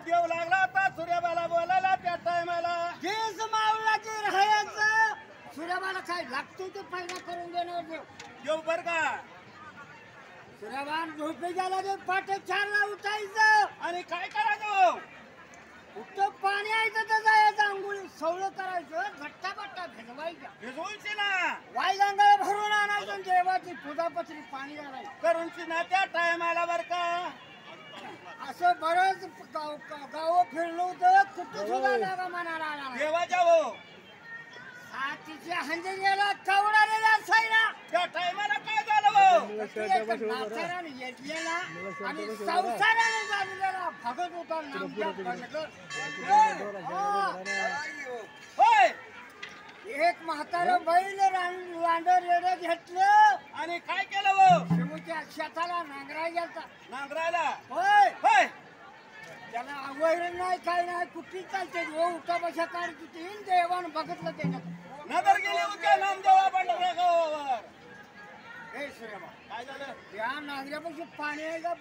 देव लागला आता सूर्यबाला बोलायला त्या टायमाला जेस मावला की राहायचं सूर्यबाला काय लागतो ते फायदा करून देणार देव बर का सूर्यबान झोपे गेला ते पाटे 4ला उठायचं आणि काय करायचं उत्तर पाणी यायचं तर जायचं आंघोळी सवळ करायचं घट्टा बट्टा भिजवायची ना वाई गंगा भरून आणायचं देवाची पूजापत्री पाणी घालायचं करूनची ना त्या टायमाला बर का असं बरंच गाव फिरलो होतं कुठं सुद्धा जागा म्हणायला आला देवाच्या हो हातीच्या हंजरीला कवडालेला सायला त्या टायमाला काय झालं हो नाथाराने येतलेला आणि संसाराने झालेला भगत होता नामदेव होय एक म्हातारं बैल लांडर रेडे घेतलं आणि काय केलं हो शिवच्या शेताला नांगराय गेलता नांगरायला होय होय त्याला आवैरण नाही काय नाही कुठली चालते हो उठा बशा काढत तीन देवान बघितलं त्याच्यात नजर गेली होत्या नामदेवा पांढऱ्या गावावर हे सूर्यबा काय झालं या नांगऱ्यापाशी पाणी आहे का